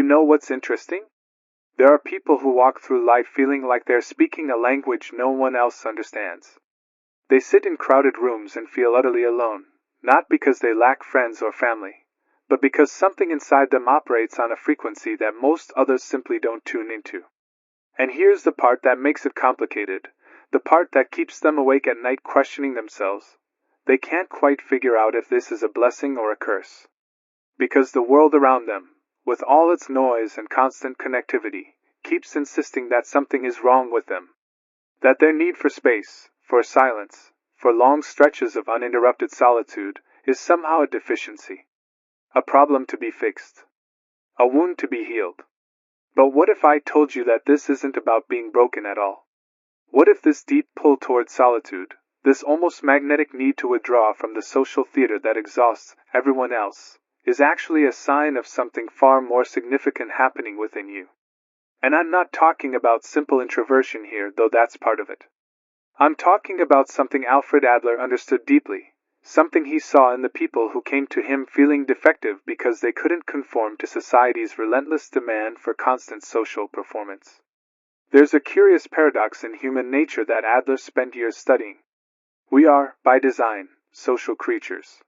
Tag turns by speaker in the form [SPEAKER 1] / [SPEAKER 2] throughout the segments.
[SPEAKER 1] You know what's interesting? There are people who walk through life feeling like they're speaking a language no one else understands. They sit in crowded rooms and feel utterly alone, not because they lack friends or family, but because something inside them operates on a frequency that most others simply don't tune into. And here's the part that makes it complicated, the part that keeps them awake at night questioning themselves. They can't quite figure out if this is a blessing or a curse. Because the world around them, with all its noise and constant connectivity, keeps insisting that something is wrong with them. That their need for space, for silence, for long stretches of uninterrupted solitude is somehow a deficiency. A problem to be fixed. A wound to be healed. But what if I told you that this isn't about being broken at all? What if this deep pull towards solitude, this almost magnetic need to withdraw from the social theater that exhausts everyone else, is actually a sign of something far more significant happening within you? And I'm not talking about simple introversion here, though that's part of it. I'm talking about something Alfred Adler understood deeply, something he saw in the people who came to him feeling defective because they couldn't conform to society's relentless demand for constant social performance. There's a curious paradox in human nature that Adler spent years studying. We are, by design, social creatures.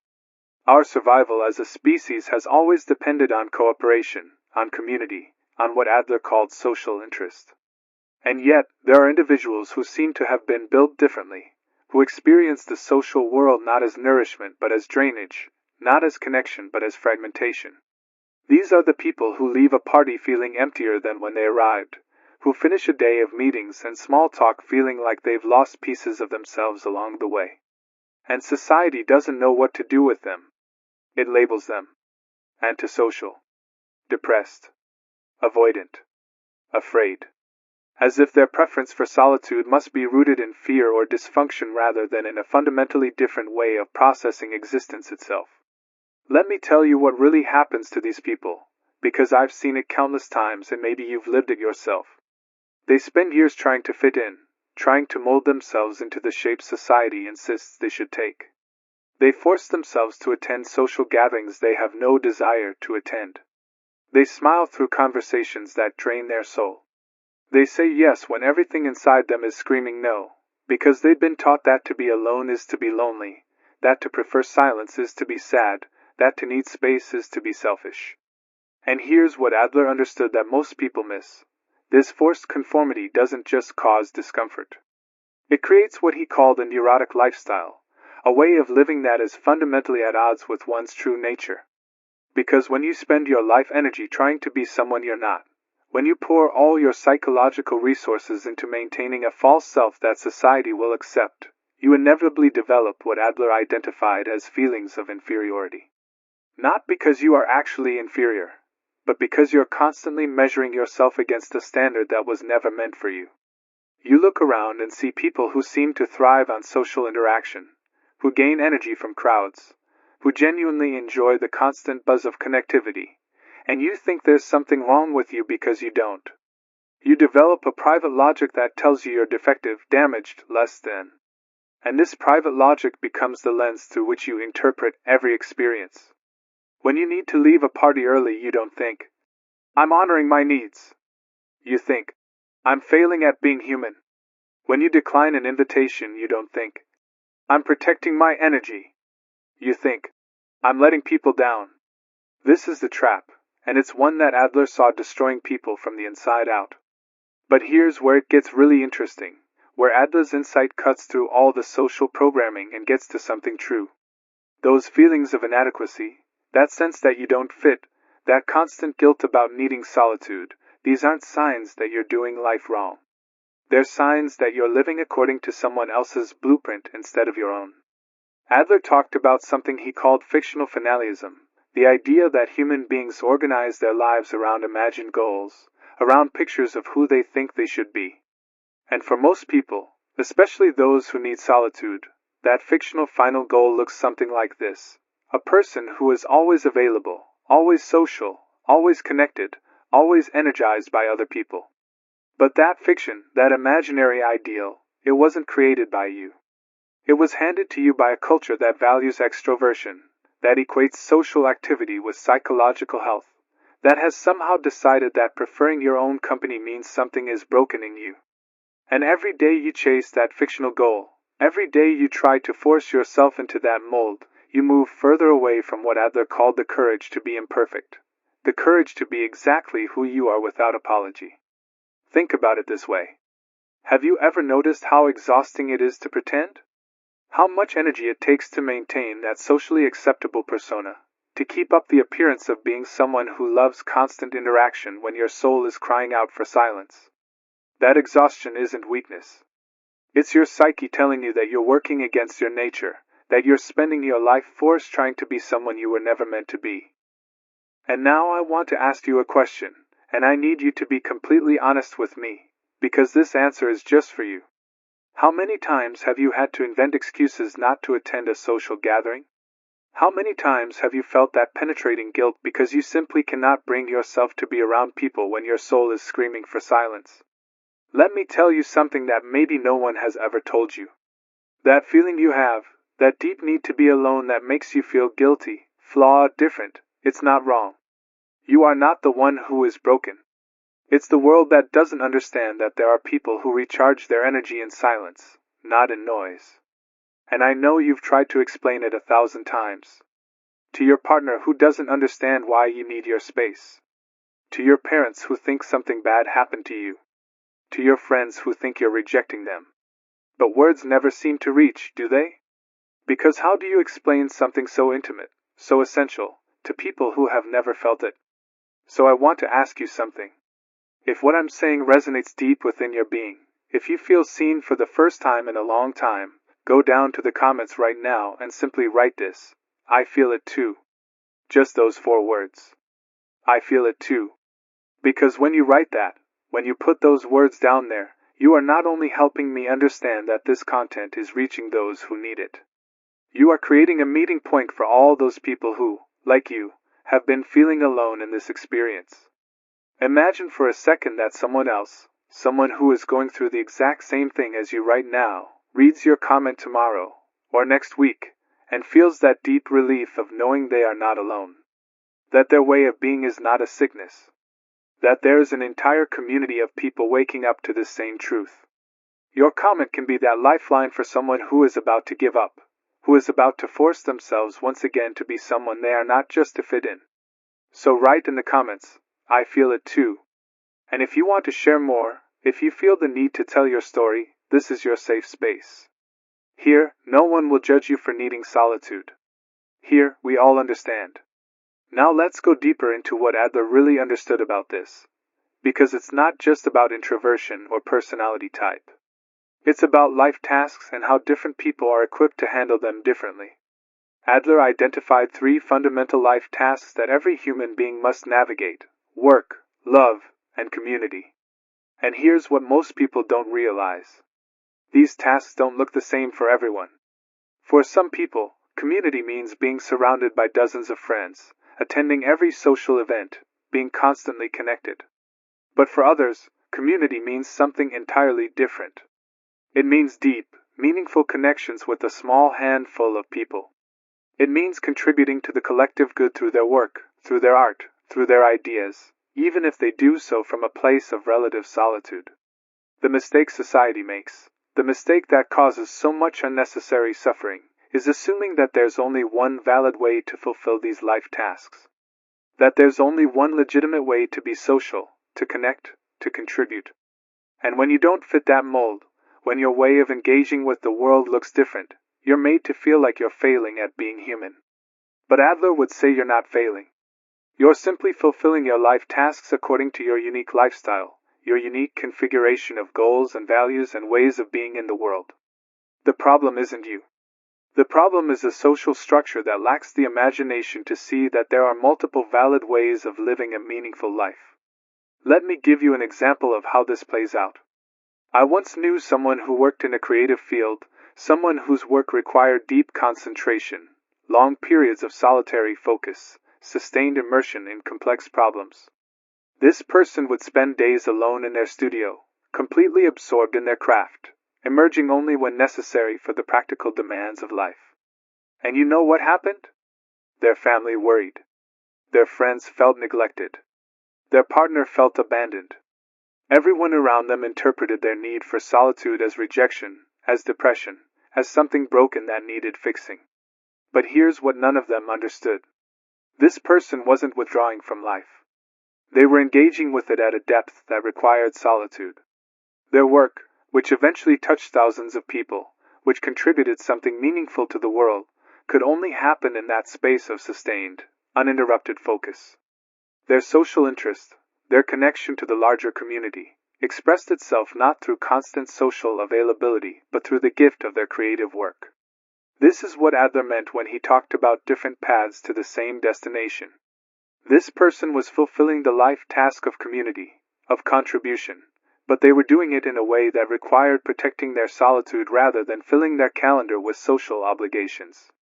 [SPEAKER 1] Our survival as a species has always depended on cooperation, on community, on what Adler called social interest. And yet, there are individuals who seem to have been built differently, who experience the social world not as nourishment but as drainage, not as connection but as fragmentation. These are the people who leave a party feeling emptier than when they arrived, who finish a day of meetings and small talk feeling like they've lost pieces of themselves along the way. And society doesn't know what to do with them. It labels them antisocial, depressed, avoidant, afraid. As if their preference for solitude must be rooted in fear or dysfunction rather than in a fundamentally different way of processing existence itself. Let me tell you what really happens to these people, because I've seen it countless times and maybe you've lived it yourself. They spend years trying to fit in, trying to mold themselves into the shape society insists they should take. They force themselves to attend social gatherings they have no desire to attend. They smile through conversations that drain their soul. They say yes when everything inside them is screaming no, because they've been taught that to be alone is to be lonely, that to prefer silence is to be sad, that to need space is to be selfish. And here's what Adler understood that most people miss. This forced conformity doesn't just cause discomfort. It creates what he called a neurotic lifestyle, a way of living that is fundamentally at odds with one's true nature. Because when you spend your life energy trying to be someone you're not, when you pour all your psychological resources into maintaining a false self that society will accept, you inevitably develop what Adler identified as feelings of inferiority. Not because you are actually inferior, but because you're constantly measuring yourself against a standard that was never meant for you. You look around and see people who seem to thrive on social interaction, who gain energy from crowds, who genuinely enjoy the constant buzz of connectivity, and you think there's something wrong with you because you don't. You develop a private logic that tells you you're defective, damaged, less than. And this private logic becomes the lens through which you interpret every experience. When you need to leave a party early, you don't think, I'm honoring my needs. You think, I'm failing at being human. When you decline an invitation, you don't think, I'm protecting my energy. You think, I'm letting people down. This is the trap, and it's one that Adler saw destroying people from the inside out. But here's where it gets really interesting, where Adler's insight cuts through all the social programming and gets to something true. Those feelings of inadequacy, that sense that you don't fit, that constant guilt about needing solitude, these aren't signs that you're doing life wrong. They're signs that you're living according to someone else's blueprint instead of your own. Adler talked about something he called fictional finalism, the idea that human beings organize their lives around imagined goals, around pictures of who they think they should be. And for most people, especially those who need solitude, that fictional final goal looks something like this: a person who is always available, always social, always connected, always energized by other people. But that fiction, that imaginary ideal, it wasn't created by you. It was handed to you by a culture that values extroversion, that equates social activity with psychological health, that has somehow decided that preferring your own company means something is broken in you. And every day you chase that fictional goal, every day you try to force yourself into that mold, you move further away from what Adler called the courage to be imperfect, the courage to be exactly who you are without apology. Think about it this way. Have you ever noticed how exhausting it is to pretend? How much energy it takes to maintain that socially acceptable persona, to keep up the appearance of being someone who loves constant interaction when your soul is crying out for silence. That exhaustion isn't weakness. It's your psyche telling you that you're working against your nature, that you're spending your life force trying to be someone you were never meant to be. And now I want to ask you a question, and I need you to be completely honest with me, because this answer is just for you. How many times have you had to invent excuses not to attend a social gathering? How many times have you felt that penetrating guilt because you simply cannot bring yourself to be around people when your soul is screaming for silence? Let me tell you something that maybe no one has ever told you. That feeling you have, that deep need to be alone that makes you feel guilty, flawed, different, it's not wrong. You are not the one who is broken. It's the world that doesn't understand that there are people who recharge their energy in silence, not in noise. And I know you've tried to explain it 1,000 times. To your partner who doesn't understand why you need your space. To your parents who think something bad happened to you. To your friends who think you're rejecting them. But words never seem to reach, do they? Because how do you explain something so intimate, so essential, to people who have never felt it? So I want to ask you something. If what I'm saying resonates deep within your being, if you feel seen for the first time in a long time, go down to the comments right now and simply write this. I feel it too. Just those 4 words. I feel it too. Because when you write that, when you put those words down there, you are not only helping me understand that this content is reaching those who need it. You are creating a meeting point for all those people who, like you, have been feeling alone in this experience. Imagine for a second that someone else, someone who is going through the exact same thing as you right now, reads your comment tomorrow, or next week, and feels that deep relief of knowing they are not alone. That their way of being is not a sickness. That there is an entire community of people waking up to this same truth. Your comment can be that lifeline for someone who is about to give up, who is about to force themselves once again to be someone they are not just to fit in. So write in the comments, I feel it too. And if you want to share more, if you feel the need to tell your story, this is your safe space. Here, no one will judge you for needing solitude. Here, we all understand. Now let's go deeper into what Adler really understood about this. Because it's not just about introversion or personality type. It's about life tasks and how different people are equipped to handle them differently. Adler identified 3 fundamental life tasks that every human being must navigate: work, love, and community. And here's what most people don't realize. These tasks don't look the same for everyone. For some people, community means being surrounded by dozens of friends, attending every social event, being constantly connected. But for others, community means something entirely different. It means deep, meaningful connections with a small handful of people. It means contributing to the collective good through their work, through their art, through their ideas, even if they do so from a place of relative solitude. The mistake society makes, the mistake that causes so much unnecessary suffering, is assuming that there's only one valid way to fulfill these life tasks. That there's only one legitimate way to be social, to connect, to contribute. And when you don't fit that mold, when your way of engaging with the world looks different, you're made to feel like you're failing at being human. But Adler would say you're not failing. You're simply fulfilling your life tasks according to your unique lifestyle, your unique configuration of goals and values and ways of being in the world. The problem isn't you. The problem is a social structure that lacks the imagination to see that there are multiple valid ways of living a meaningful life. Let me give you an example of how this plays out. I once knew someone who worked in a creative field, someone whose work required deep concentration, long periods of solitary focus, sustained immersion in complex problems. This person would spend days alone in their studio, completely absorbed in their craft, emerging only when necessary for the practical demands of life. And you know what happened? Their family worried. Their friends felt neglected. Their partner felt abandoned. Everyone around them interpreted their need for solitude as rejection, as depression, as something broken that needed fixing. But here's what none of them understood. This person wasn't withdrawing from life. They were engaging with it at a depth that required solitude. Their work, which eventually touched thousands of people, which contributed something meaningful to the world, could only happen in that space of sustained, uninterrupted focus. Their social interest, their connection to the larger community, expressed itself not through constant social availability, but through the gift of their creative work. This is what Adler meant when he talked about different paths to the same destination. This person was fulfilling the life task of community, of contribution, but they were doing it in a way that required protecting their solitude rather than filling their calendar with social obligations.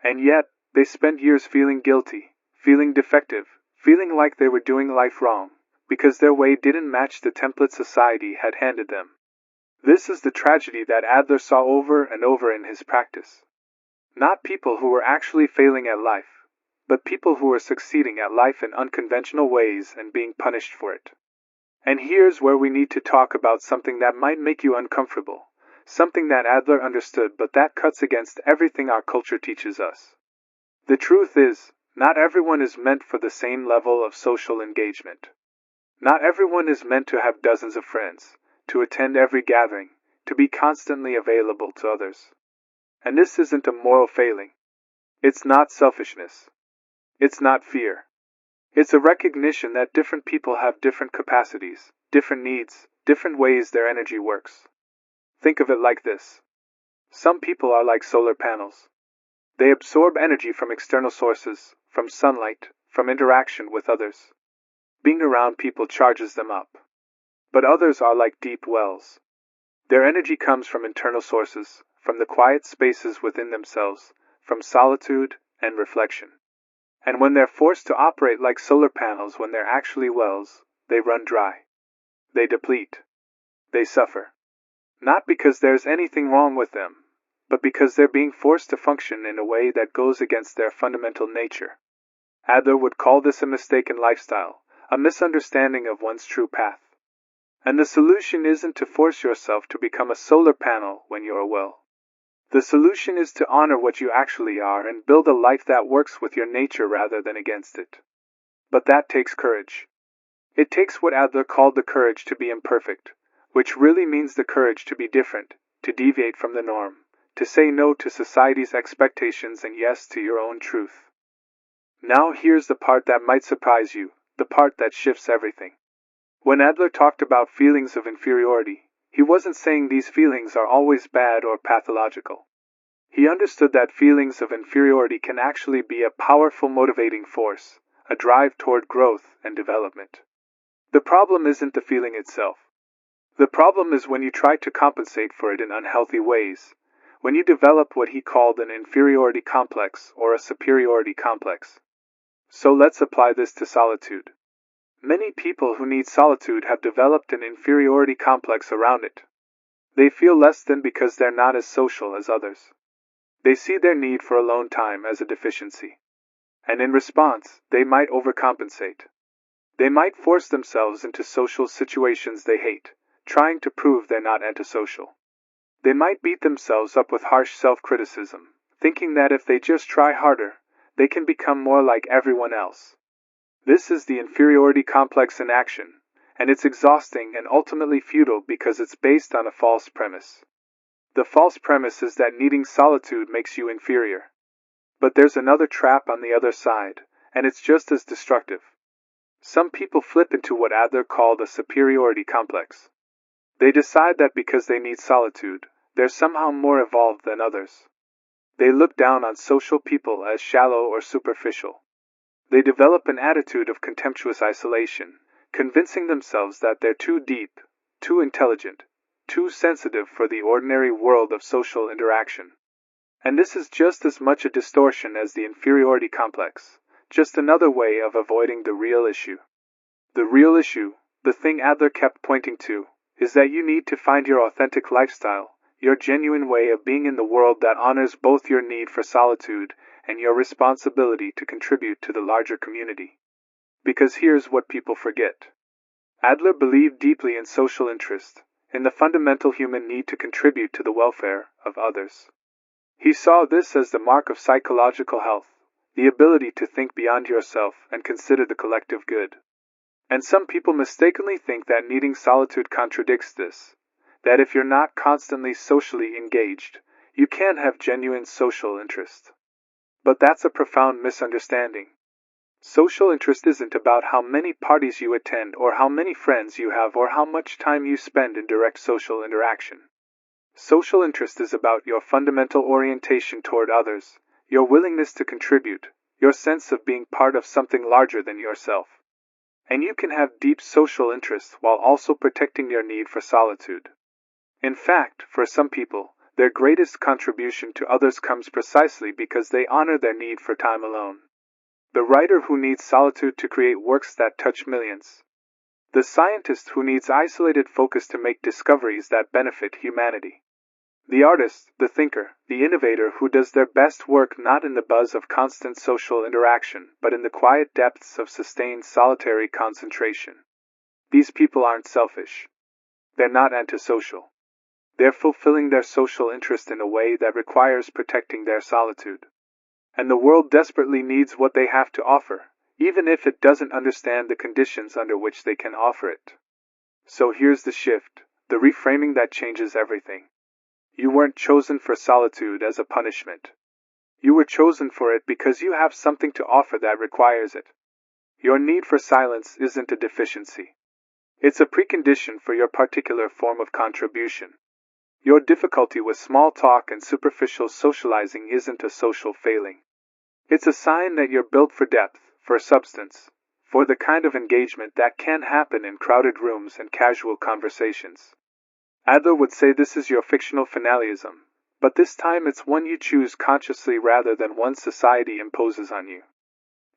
[SPEAKER 1] And yet, they spent years feeling guilty, feeling defective, feeling like they were doing life wrong, because their way didn't match the template society had handed them. This is the tragedy that Adler saw over and over in his practice. Not people who were actually failing at life, but people who were succeeding at life in unconventional ways and being punished for it. And here's where we need to talk about something that might make you uncomfortable, something that Adler understood but that cuts against everything our culture teaches us. The truth is, not everyone is meant for the same level of social engagement. Not everyone is meant to have dozens of friends, to attend every gathering, to be constantly available to others. And this isn't a moral failing. It's not selfishness. It's not fear. It's a recognition that different people have different capacities, different needs, different ways their energy works. Think of it like this. Some people are like solar panels. They absorb energy from external sources, from sunlight, from interaction with others. Being around people charges them up. But others are like deep wells. Their energy comes from internal sources, from the quiet spaces within themselves, from solitude and reflection. And when they're forced to operate like solar panels when they're actually wells, they run dry. They deplete. They suffer. Not because there's anything wrong with them, but because they're being forced to function in a way that goes against their fundamental nature. Adler would call this a mistaken lifestyle, a misunderstanding of one's true path. And the solution isn't to force yourself to become a solar panel when you're a well. The solution is to honor what you actually are and build a life that works with your nature rather than against it. But that takes courage. It takes what Adler called the courage to be imperfect, which really means the courage to be different, to deviate from the norm, to say no to society's expectations and yes to your own truth. Now here's the part that might surprise you, the part that shifts everything. When Adler talked about feelings of inferiority, he wasn't saying these feelings are always bad or pathological. He understood that feelings of inferiority can actually be a powerful motivating force, a drive toward growth and development. The problem isn't the feeling itself. The problem is when you try to compensate for it in unhealthy ways, when you develop what he called an inferiority complex or a superiority complex. So let's apply this to solitude. Many people who need solitude have developed an inferiority complex around it. They feel less than because they're not as social as others. They see their need for alone time as a deficiency. And in response, they might overcompensate. They might force themselves into social situations they hate, trying to prove they're not antisocial. They might beat themselves up with harsh self-criticism, thinking that if they just try harder, they can become more like everyone else. This is the inferiority complex in action, and it's exhausting and ultimately futile because it's based on a false premise. The false premise is that needing solitude makes you inferior. But there's another trap on the other side, and it's just as destructive. Some people flip into what Adler called a superiority complex. They decide that because they need solitude, they're somehow more evolved than others. They look down on social people as shallow or superficial. They develop an attitude of contemptuous isolation, convincing themselves that they're too deep, too intelligent, too sensitive for the ordinary world of social interaction. And this is just as much a distortion as the inferiority complex, just another way of avoiding the real issue. The real issue, the thing Adler kept pointing to, is that you need to find your authentic lifestyle, your genuine way of being in the world that honors both your need for solitude and your responsibility to contribute to the larger community. Because here's what people forget. Adler believed deeply in social interest, in the fundamental human need to contribute to the welfare of others. He saw this as the mark of psychological health, the ability to think beyond yourself and consider the collective good. And some people mistakenly think that needing solitude contradicts this, that if you're not constantly socially engaged, you can't have genuine social interest. But that's a profound misunderstanding. Social interest isn't about how many parties you attend or how many friends you have or how much time you spend in direct social interaction. Social interest is about your fundamental orientation toward others, your willingness to contribute, your sense of being part of something larger than yourself. And you can have deep social interest while also protecting your need for solitude. In fact, for some people, their greatest contribution to others comes precisely because they honor their need for time alone. The writer who needs solitude to create works that touch millions. The scientist who needs isolated focus to make discoveries that benefit humanity. The artist, the thinker, the innovator who does their best work not in the buzz of constant social interaction, but in the quiet depths of sustained solitary concentration. These people aren't selfish. They're not antisocial. They're fulfilling their social interest in a way that requires protecting their solitude. And the world desperately needs what they have to offer, even if it doesn't understand the conditions under which they can offer it. So here's the shift, the reframing that changes everything. You weren't chosen for solitude as a punishment. You were chosen for it because you have something to offer that requires it. Your need for silence isn't a deficiency. It's a precondition for your particular form of contribution. Your difficulty with small talk and superficial socializing isn't a social failing. It's a sign that you're built for depth, for substance, for the kind of engagement that can happen in crowded rooms and casual conversations. Adler would say this is your fictional finalism, but this time it's one you choose consciously rather than one society imposes on you.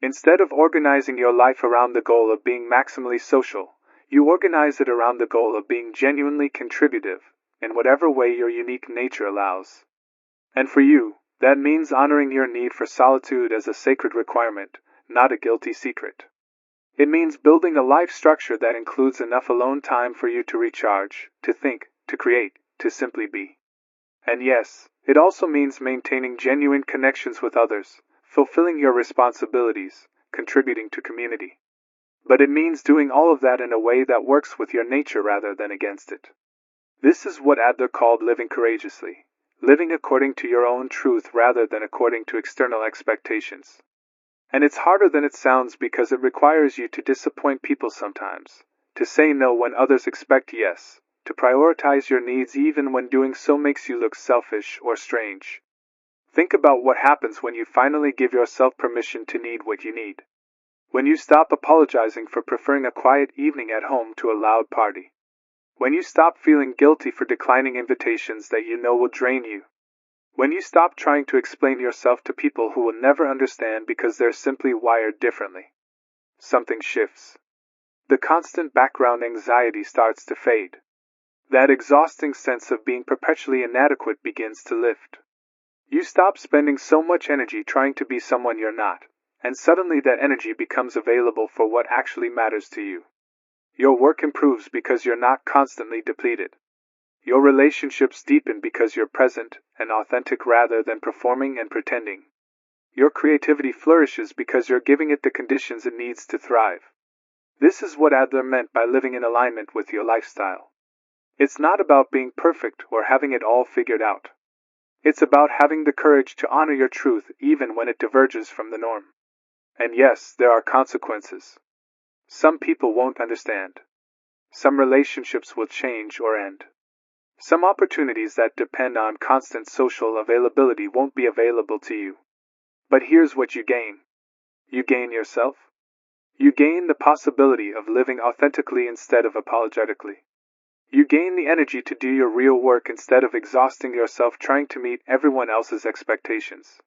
[SPEAKER 1] Instead of organizing your life around the goal of being maximally social, you organize it around the goal of being genuinely contributive, in whatever way your unique nature allows. And for you, that means honoring your need for solitude as a sacred requirement, not a guilty secret. It means building a life structure that includes enough alone time for you to recharge, to think, to create, to simply be. And yes, it also means maintaining genuine connections with others, fulfilling your responsibilities, contributing to community. But it means doing all of that in a way that works with your nature rather than against it. This is what Adler called living courageously, living according to your own truth rather than according to external expectations. And it's harder than it sounds because it requires you to disappoint people sometimes, to say no when others expect yes, to prioritize your needs even when doing so makes you look selfish or strange. Think about what happens when you finally give yourself permission to need what you need. When you stop apologizing for preferring a quiet evening at home to a loud party. When you stop feeling guilty for declining invitations that you know will drain you. When you stop trying to explain yourself to people who will never understand because they're simply wired differently. Something shifts. The constant background anxiety starts to fade. That exhausting sense of being perpetually inadequate begins to lift. You stop spending so much energy trying to be someone you're not, and suddenly that energy becomes available for what actually matters to you. Your work improves because you're not constantly depleted. Your relationships deepen because you're present and authentic rather than performing and pretending. Your creativity flourishes because you're giving it the conditions it needs to thrive. This is what Adler meant by living in alignment with your lifestyle. It's not about being perfect or having it all figured out. It's about having the courage to honor your truth even when it diverges from the norm. And yes, there are consequences. Some people won't understand. Some relationships will change or end. Some opportunities that depend on constant social availability won't be available to you. But here's what you gain. You gain yourself. You gain the possibility of living authentically instead of apologetically. You gain the energy to do your real work instead of exhausting yourself trying to meet everyone else's expectations.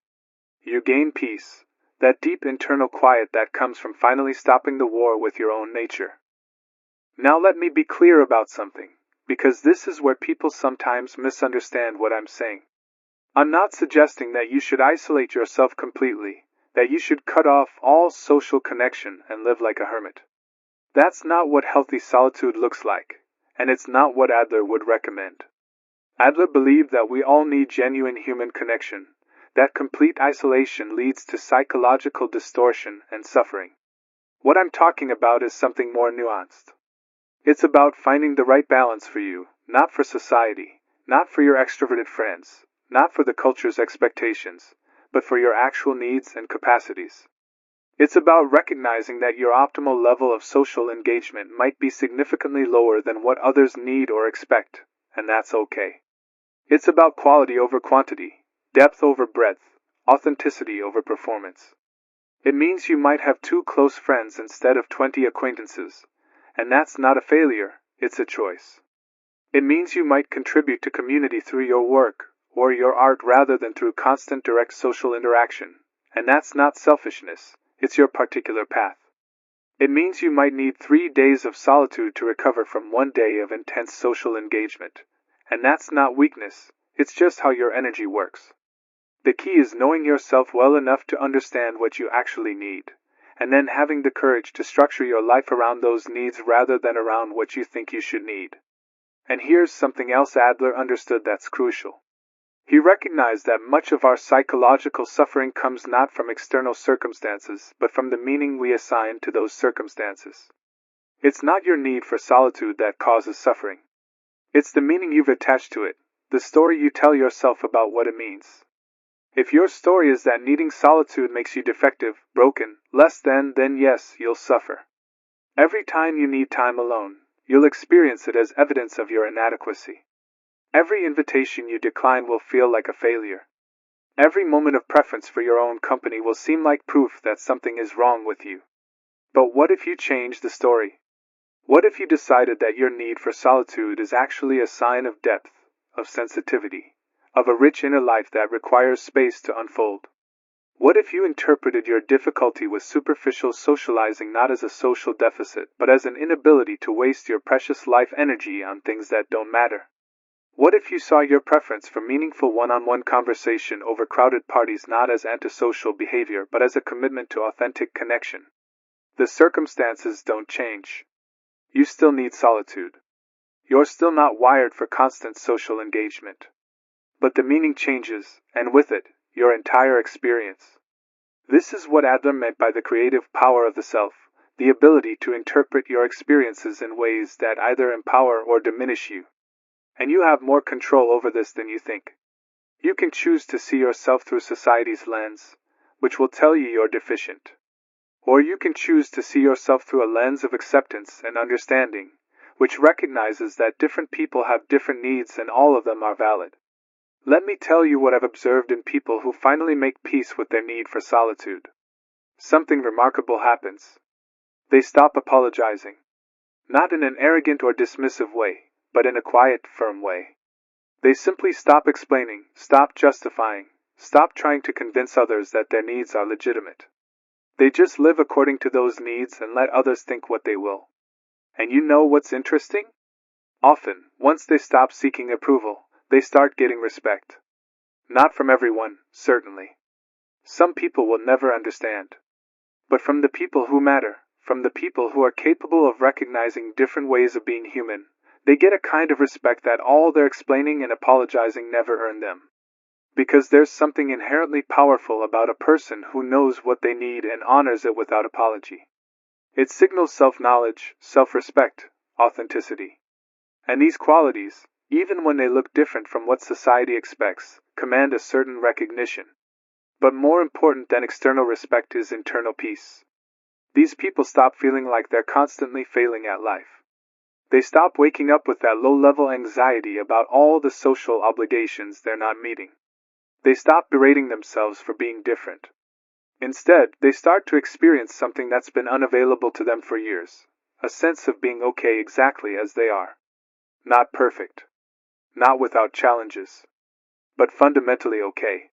[SPEAKER 1] You gain peace, that deep internal quiet that comes from finally stopping the war with your own nature. Now let me be clear about something, because this is where people sometimes misunderstand what I'm saying. I'm not suggesting that you should isolate yourself completely, that you should cut off all social connection and live like a hermit. That's not what healthy solitude looks like, and it's not what Adler would recommend. Adler believed that we all need genuine human connection, that complete isolation leads to psychological distortion and suffering. What I'm talking about is something more nuanced. It's about finding the right balance for you, not for society, not for your extroverted friends, not for the culture's expectations, but for your actual needs and capacities. It's about recognizing that your optimal level of social engagement might be significantly lower than what others need or expect, and that's okay. It's about quality over quantity, depth over breadth, authenticity over performance. It means you might have 2 close friends instead of 20 acquaintances, and that's not a failure, it's a choice. It means you might contribute to community through your work or your art rather than through constant direct social interaction, and that's not selfishness, it's your particular path. It means you might need 3 days of solitude to recover from 1 day of intense social engagement, and that's not weakness, it's just how your energy works. The key is knowing yourself well enough to understand what you actually need, and then having the courage to structure your life around those needs rather than around what you think you should need. And here's something else Adler understood that's crucial. He recognized that much of our psychological suffering comes not from external circumstances, but from the meaning we assign to those circumstances. It's not your need for solitude that causes suffering. It's the meaning you've attached to it, the story you tell yourself about what it means. If your story is that needing solitude makes you defective, broken, less than, then yes, you'll suffer. Every time you need time alone, you'll experience it as evidence of your inadequacy. Every invitation you decline will feel like a failure. Every moment of preference for your own company will seem like proof that something is wrong with you. But what if you change the story? What if you decided that your need for solitude is actually a sign of depth, of sensitivity, of a rich inner life that requires space to unfold? What if you interpreted your difficulty with superficial socializing not as a social deficit, but as an inability to waste your precious life energy on things that don't matter? What if you saw your preference for meaningful one-on-one conversation over crowded parties not as antisocial behavior, but as a commitment to authentic connection? The circumstances don't change. You still need solitude. You're still not wired for constant social engagement. But the meaning changes, and with it, your entire experience. This is what Adler meant by the creative power of the self, the ability to interpret your experiences in ways that either empower or diminish you. And you have more control over this than you think. You can choose to see yourself through society's lens, which will tell you you're deficient. Or you can choose to see yourself through a lens of acceptance and understanding, which recognizes that different people have different needs and all of them are valid. Let me tell you what I've observed in people who finally make peace with their need for solitude. Something remarkable happens. They stop apologizing. Not in an arrogant or dismissive way, but in a quiet, firm way. They simply stop explaining, stop justifying, stop trying to convince others that their needs are legitimate. They just live according to those needs and let others think what they will. And you know what's interesting? Often, once they stop seeking approval, they start getting respect. Not from everyone, certainly. Some people will never understand. But from the people who matter, from the people who are capable of recognizing different ways of being human, they get a kind of respect that all their explaining and apologizing never earned them. Because there's something inherently powerful about a person who knows what they need and honors it without apology. It signals self-knowledge, self-respect, authenticity. And these qualities, even when they look different from what society expects, command a certain recognition. But more important than external respect is internal peace. These people stop feeling like they're constantly failing at life. They stop waking up with that low-level anxiety about all the social obligations they're not meeting. They stop berating themselves for being different. Instead, they start to experience something that's been unavailable to them for years, a sense of being okay exactly as they are. Not perfect. Not without challenges. But fundamentally okay.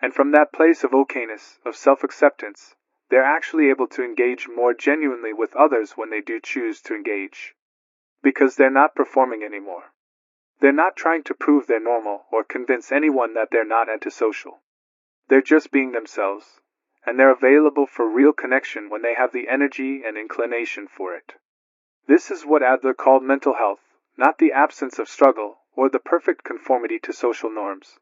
[SPEAKER 1] And from that place of okayness, of self-acceptance, they're actually able to engage more genuinely with others when they do choose to engage. Because they're not performing anymore. They're not trying to prove they're normal or convince anyone that they're not antisocial. They're just being themselves. and they're available for real connection when they have the energy and inclination for it. This is what Adler called mental health, not the absence of struggle or the perfect conformity to social norms,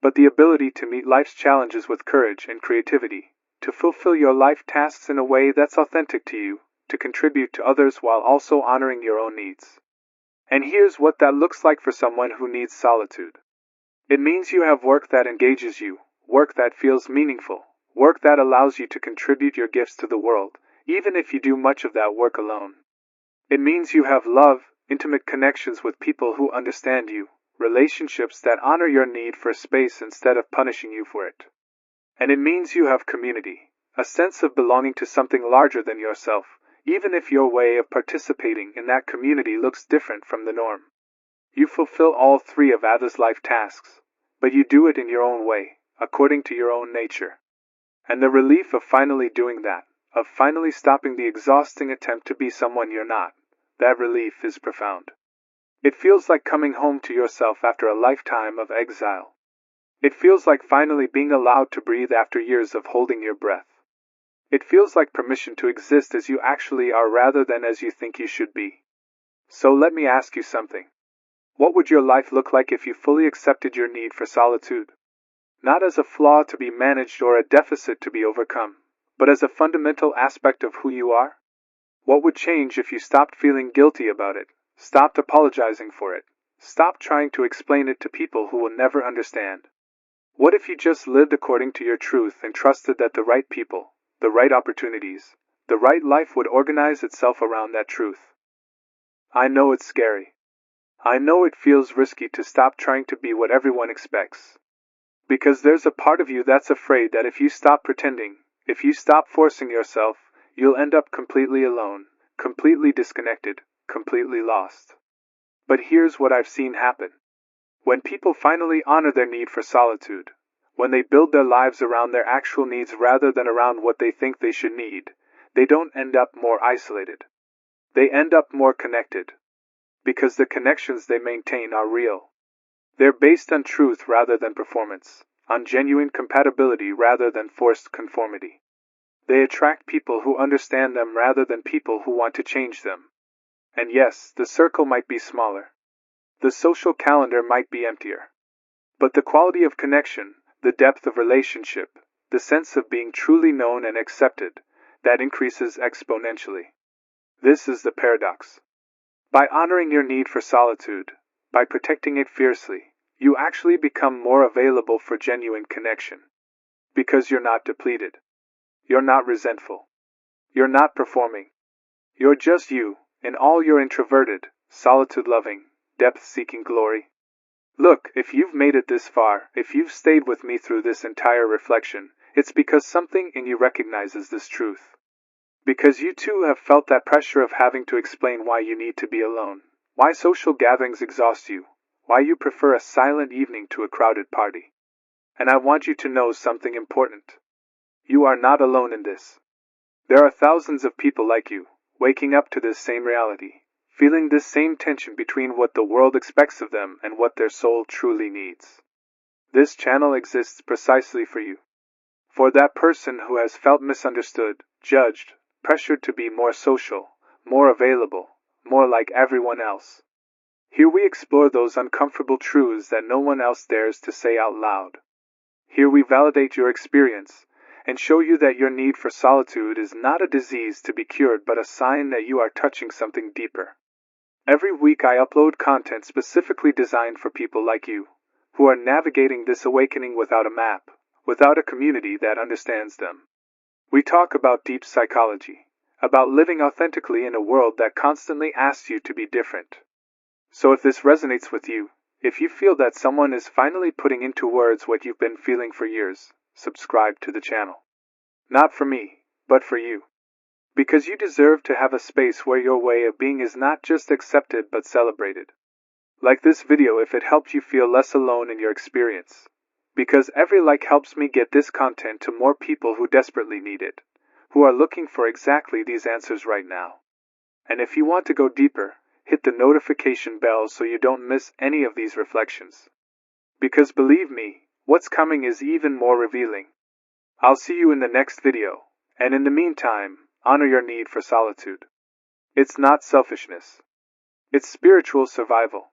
[SPEAKER 1] but the ability to meet life's challenges with courage and creativity, to fulfill your life tasks in a way that's authentic to you, to contribute to others while also honoring your own needs. And here's what that looks like for someone who needs solitude. It means you have work that engages you, work that feels meaningful, work that allows you to contribute your gifts to the world, even if you do much of that work alone. It means you have love, intimate connections with people who understand you, relationships that honor your need for space instead of punishing you for it. And it means you have community, a sense of belonging to something larger than yourself, even if your way of participating in that community looks different from the norm. You fulfill all three of Adler's life tasks, but you do it in your own way, according to your own nature. And the relief of finally doing that, of finally stopping the exhausting attempt to be someone you're not, that relief is profound. It feels like coming home to yourself after a lifetime of exile. It feels like finally being allowed to breathe after years of holding your breath. It feels like permission to exist as you actually are rather than as you think you should be. So let me ask you something. What would your life look like if you fully accepted your need for solitude? Not as a flaw to be managed or a deficit to be overcome, but as a fundamental aspect of who you are? What would change if you stopped feeling guilty about it, stopped apologizing for it, stopped trying to explain it to people who will never understand? What if you just lived according to your truth and trusted that the right people, the right opportunities, the right life would organize itself around that truth? I know it's scary. I know it feels risky to stop trying to be what everyone expects. Because there's a part of you that's afraid that if you stop pretending, if you stop forcing yourself, you'll end up completely alone, completely disconnected, completely lost. But here's what I've seen happen. When people finally honor their need for solitude, when they build their lives around their actual needs rather than around what they think they should need, they don't end up more isolated. They end up more connected. Because the connections they maintain are real. They're based on truth rather than performance, on genuine compatibility rather than forced conformity. They attract people who understand them rather than people who want to change them. And yes, the circle might be smaller. The social calendar might be emptier. But the quality of connection, the depth of relationship, the sense of being truly known and accepted, that increases exponentially. This is the paradox. By honoring your need for solitude, by protecting it fiercely, you actually become more available for genuine connection. Because you're not depleted. You're not resentful. You're not performing. You're just you, in all your introverted, solitude-loving, depth-seeking glory. Look, if you've made it this far, if you've stayed with me through this entire reflection, it's because something in you recognizes this truth. Because you too have felt that pressure of having to explain why you need to be alone, why social gatherings exhaust you, why you prefer a silent evening to a crowded party. And I want you to know something important. You are not alone in this. There are thousands of people like you, waking up to this same reality, feeling this same tension between what the world expects of them and what their soul truly needs. This channel exists precisely for you. For that person who has felt misunderstood, judged, pressured to be more social, more available, more like everyone else. Here we explore those uncomfortable truths that no one else dares to say out loud. Here we validate your experience and show you that your need for solitude is not a disease to be cured but a sign that you are touching something deeper. Every week I upload content specifically designed for people like you, who are navigating this awakening without a map, without a community that understands them. We talk about deep psychology, about living authentically in a world that constantly asks you to be different. So if this resonates with you, if you feel that someone is finally putting into words what you've been feeling for years, subscribe to the channel. Not for me, but for you. Because you deserve to have a space where your way of being is not just accepted but celebrated. Like this video if it helped you feel less alone in your experience. Because every like helps me get this content to more people who desperately need it, who are looking for exactly these answers right now. And if you want to go deeper, hit the notification bell so you don't miss any of these reflections. Because believe me, what's coming is even more revealing. I'll see you in the next video, and in the meantime, honor your need for solitude. It's not selfishness. It's spiritual survival.